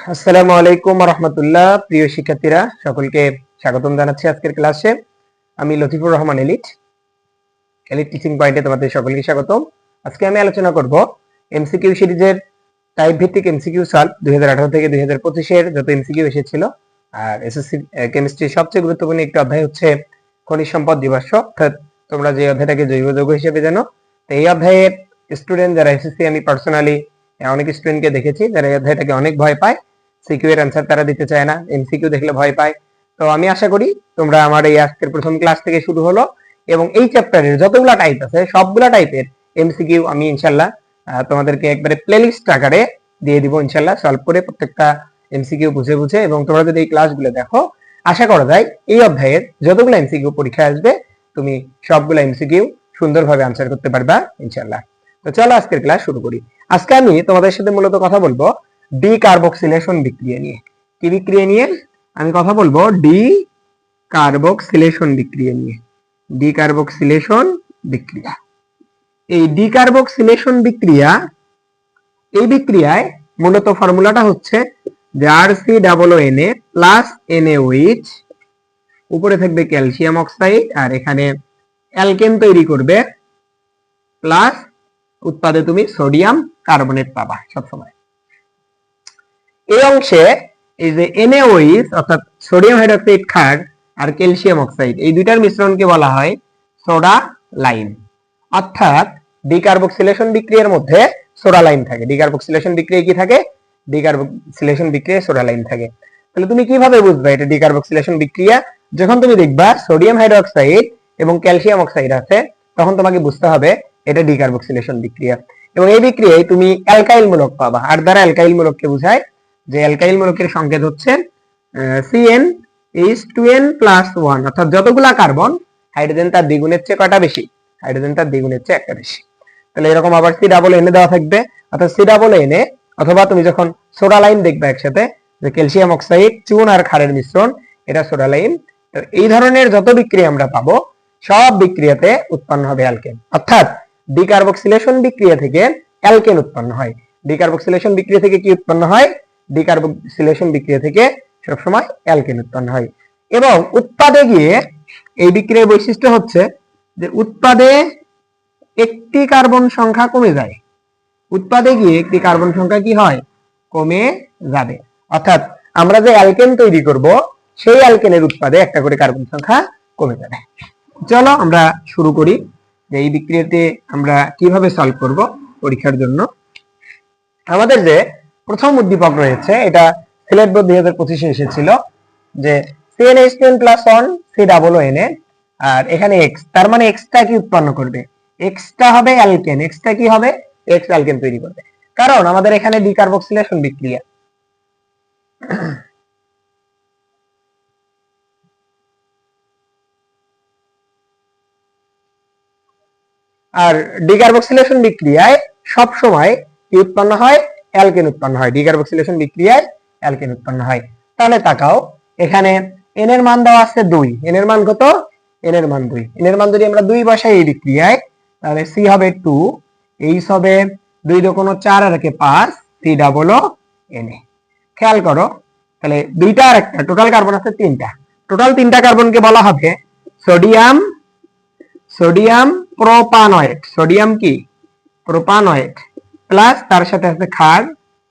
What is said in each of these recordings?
আসসালামু আলাইকুম ওয়া রাহমাতুল্লাহ। প্রিয় শিক্ষার্থীরা সকলকে স্বাগতম জানাচ্ছি আজকের ক্লাসে। আমি লতিফুর রহমান এলিট টিচিং পয়েন্টে তোমাদের সকলকে স্বাগতম। আজকে আমি আলোচনা করব এমসিকিউ সিরিজের টাইপ ভিত্তিক এমসিকিউ সলভ 2018 থেকে 2025 এর যত এমসিকিউ এসেছিল। আর এসএসসি কেমিস্ট্রির সবচেয়ে গুরুত্বপূর্ণ একটি অধ্যায় হচ্ছে খনিজ সম্পদ জীবাশ্ম, অর্থাৎ তোমরা যে অধ্যায়টাকে জৈব যৌগ হিসেবে জানো। তো এই অধ্যায়ের স্টুডেন্ট যারা এসএসসি, আমি পার্সোনালি অনেক স্টুডেন্টকে দেখেছি যারা এই অধ্যায়টাকে অনেক ভয় পায়, সিকিউ এর অ্যান্সার তারা দিতে চায় না, এমসিকিউ দেখলে ভয় পায়। তো আমি আশা করি তোমরা আমার এই আজকের প্রথম ক্লাস থেকে শুরু হলো এবং এই চ্যাপ্টারের যতগুলা টাইপ আছে সবগুলা টাইপের এমসিকিউ আমি ইনশাল্লাহ তোমাদেরকে একবারে প্লেলিস্ট আকারে দিয়ে দিব ইনশাল্লাহ, সলভ করে প্রত্যেকটা এমসিকিউ বুঝে বুঝে। এবং তোমরা যদি এই ক্লাসগুলো দেখো, আশা করা যায় এই অধ্যায়ের যতগুলো এমসিকিউ পরীক্ষায় আসবে তুমি সবগুলো এমসিকিউ সুন্দরভাবে আনসার করতে পারবা ইনশাল্লাহ। তো চলো আজকের ক্লাস শুরু করি। আজকে আমি তোমাদের সাথে মূলত কথা বলবো ডি কার্বক্সিলেশন বিক্রিয়া নিয়ে। কি বিক্রিয়া নিয়ে আমি কথা বলবো? ডি কার্বক্সিলেশন বিক্রিয়া নিয়ে। ডি কার্বক্সিলেশন বিক্রিয়া, এই ডি কার্বক্সিলেশন বিক্রিয়া, এই বিক্রিয়ায় মূলত ফর্মুলাটা হচ্ছে যে RCOONA প্লাস NaOH, উপরে থাকবে ক্যালসিয়াম অক্সাইড আর এখানে অ্যালকেন তৈরি করবে, প্লাস উৎপাদে তুমি সোডিয়াম কার্বনেট পাবা সবসময়। এই অংশে এই যে NaOH অর্থাৎ সোডিয়াম হাইড্রোক্সাইড ক্ষার আর ক্যালসিয়াম অক্সাইড, এই দুইটার মিশ্রণকে বলা হয় সোডা লাইম। অর্থাৎ ডিকার্বক্সিলেশন বিক্রিয়ার মধ্যে সোডা লাইম থাকে। ডিকার্বক্সিলেশন বিক্রিয়া কি থাকে? ডিকার্বক্সিলেশন বিক্রিয়ায় সোডা লাইম থাকে। তাহলে তুমি কিভাবে বুঝবে এটা ডিকার্বক্সিলেশন বিক্রিয়া? যখন তুমি দেখবা সোডিয়াম হাইড্রোক্সাইড এবং ক্যালসিয়াম অক্সাইড আছে, তখন তোমাকে বুঝতে হবে এটা ডিকার্বক্সিলেশন বিক্রিয়া। এবং এই বিক্রিয়ায় তুমি অ্যালকাইল মূলক পাবা। আর দ্বারা অ্যালকাইল মূলককে বোঝায় যে অ্যালকাইল মূলকের সংকেত হচ্ছে CnH2n+1, অর্থাৎ যতগুলা কার্বন, হাইড্রোজেন তার দ্বিগুণের চেয়ে কয়টা বেশি? হাইড্রোজেন তার দ্বিগুণের চেয়ে একটা বেশি। তাহলে এরকম আবার COONA দেওয়া থাকবে, অর্থাৎ COONA, অথবা তুমি যখন সোডা লাইম দেখবে একসাথে, যে ক্যালসিয়াম অক্সাইড চুন আর ক্ষারের মিশ্রণ, এটা সোডা লাইম। তো এই ধরনের যত বিক্রিয়া আমরা পাবো সব বিক্রিয়াতে উৎপন্ন হবে অ্যালকেন, অর্থাৎ ডিকার্বক্সিলেশন বিক্রিয়া থেকে অ্যালকেন উৎপন্ন হয়। ডিকার্বক্সিলেশন বিক্রিয়া থেকে কি উৎপন্ন হয়? ডিকার্বক্সিলেশন বিক্রিয়া থেকে সবসময় অ্যালকেন উৎপন্ন হয়। এবং উৎপাদে গিয়ে এই বিক্রিয়ার বৈশিষ্ট্য হচ্ছে যে উৎপাদে একটি কার্বন সংখ্যা কমে যায়। উৎপাদে গিয়ে একটি কার্বন সংখ্যা কি হয়? কমে যাবে। অর্থাৎ আমরা যে অ্যালকেন তৈরি করব সেই অ্যালকেনের উৎপাদে একটা করে কার্বন সংখ্যা কমে যাবে। চলো আমরা শুরু করি যে এই বিক্রিয়াতে আমরা কিভাবে সলভ করব পরীক্ষার জন্য। আমাদের যে প্রথম উদ্দীপক রয়েছে, এটা সিলেট বোর্ড 2025 এ এসেছিল যে CnH2n+1 COONA, আর এখানে X, তার মানে X টা কি উৎপন্ন করবে? X টা হবে অ্যালকেন। X টা কি হবে? X অ্যালকেন তৈরি করবে, কারণ আমাদের এখানে ডিকার্বক্সিলেশন বিক্রিয়া। আর ডিকার্বক্সিলেশন বিক্রিয়ায় সব সময় কি উৎপন্ন হয়? অ্যালকেন উৎপন্ন হয়। ডিকার্বক্সিলেশন বিক্রিয়ায় অ্যালকেন উৎপন্ন হয়। তাহলে তাকাও, এখানে n এর মান দেওয়া আছে 2। n এর মান কত? n এর মান 2। n এর মান যদি আমরা 2 বসাই এই বিক্রিয়ায়, তাহলে C হবে 2, H হবে 2 2 4 আর 5 COONA। খেয়াল করো, তাহলে দুইটা আর একটা, টোটাল কার্বন আছে 3টা। টোটাল 3টা কার্বনকে বলা হবে সোডিয়াম প্রোপানয়েড। সোডিয়াম কি? প্রোপানয়েড, প্লাস তার সাথে আছে ক্ষার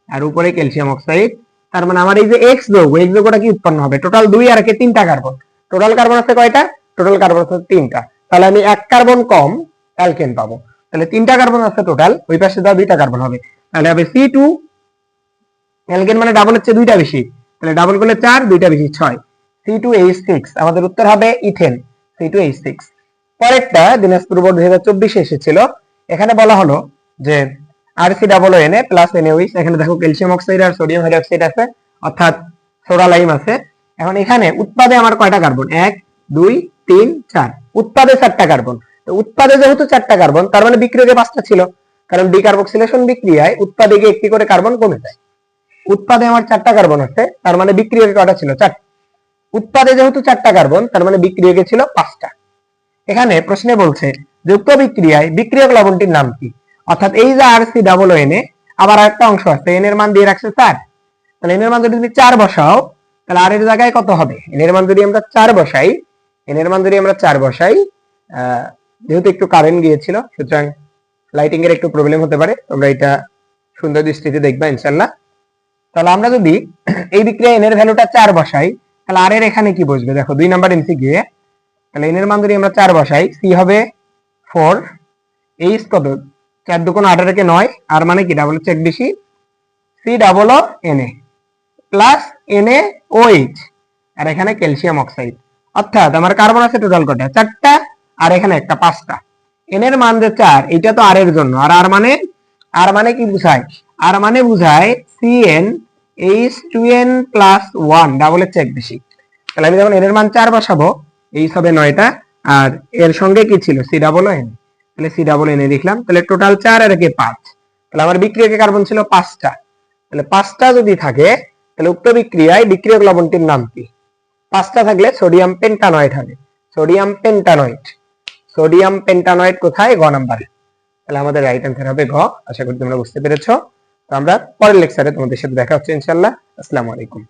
আর উপরে ক্যালসিয়াম অক্সাইড। তার মানে আমার এই যে X যৌগ, X যৌগটা কি উৎপন্ন হবে? টোটাল 2 আর 3টা কার্বন। টোটাল কার্বন আছে কয়টা? টোটাল কার্বন আছে 3টা। তাহলে আমি 1 কার্বন কম অ্যালকেন পাবো। তাহলে 3টা কার্বন আছে টোটাল, ওই পাশে দাও 2টা কার্বন হবে, তাহলে হবে C2। অ্যালকেন মানে ডাবলের চেয়ে 2টা বেশি, তাহলে ডাবল করলে 4, 2টা বেশি 6, C2H6। আমাদের উত্তর হবে ইথেন, C2H6। পরেরটা দিনাজপুর বোর্ড 2024 এ এসেছিল। এখানে বলা হলো যে RCOONA প্লাস NaOH, এখানে দেখো ক্যালসিয়াম অক্সাইড আর সোডিয়াম হাইড্রোক্সাইড আছে, অর্থাৎ সোডা লাইম আছে। এখন এখানে উৎপাদে আমার কয়টা কার্বন? 1 2 3 4, উৎপাদে 4টা কার্বন। তো উৎপাদে যেহেতু 4টা কার্বন, তার মানে বিক্রিয়কে 5টা ছিল, কারণ ডিকার্বক্সিলেশন বিক্রিয়ায় উৎপাদে গিয়ে একটি করে কার্বন কমে যায়। উৎপাদে আমার 4টা কার্বন আছে, তার মানে বিক্রিয়কে কয়টা ছিল? 4। উৎপাদে যেহেতু 4টা কার্বন, তার মানে বিক্রিয়কে ছিল 5টা। এখানে প্রশ্নে বলছে যে উক্ত বিক্রিয়ায় বিক্রিয়ক লবণটির নাম কি? অর্থাৎ এই যে RCOONA, আবার একটা অংশ আছে n এর মান দিয়ে রাখছে 4, তাহলে n এর মান যদি তুমি 4 বসাও তাহলে r এর জায়গায় কত হবে? n এর মান যদি আমরা 4 বসাই, যেহেতু একটু কারেন্ট গিয়েছিল সুতরাং লাইটিং এর একটু প্রবলেম হতে পারে, তোমরা এটা সুন্দর দৃষ্টিতে দেখবা ইনশাআল্লাহ। তাহলে আমরা যদি এই বিক্রিয়া n এর ভ্যালুটা 4 বসাই তাহলে r এর এখানে কি বসবে? দেখো 2 নাম্বার MCQ এ, তাহলে n এর মান যদি আমরা 4 বসাই, c হবে 4, h কত? 4 2 18 কে 9, r মানে কি ডাবল চেক বেশি, c double O na plus NaOH, আর এখানে ক্যালসিয়াম অক্সাইড। অর্থাৎ আমার কার্বন আছে টোটাল কয়টা? 4টা, আর এখানে একটা 5টা। n এর মান যে 4, এটা তো r এর জন্য, আর r মানে কি বোঝায়? r মানে বোঝায় CnH2n প্লাস 1 ডাবল চেক বেশি। তাহলে আমি যখন n এর মান 4 বসাবো, h হবে 9টা, আর এর সঙ্গে কি ছিল? c ডাবল ও na, তাহলে c ডাবল na লিখলাম। তাহলে টোটাল 4 আর একে 5, তাহলে আমার বিক্রিয়কে কার্বন ছিল 5টা। তাহলে 5টা যদি থাকে তাহলে উক্ত বিক্রিয়ায় বিক্রিয়ক লবণটির নাম কি? 5টা থাকলে সোডিয়াম পেন্টানয়েড হবে। সোডিয়াম পেন্টানয়েড কোথায়? গ নাম্বারে। তাহলে আমাদের রাইট অ্যান্সার হবে ঘ। আশা করি তোমরা বুঝতে পেরেছো। তো আমরা পরের লেকচারে তোমাদের সাথে দেখা হচ্ছে ইনশাআল্লাহ। আসসালামু আলাইকুম।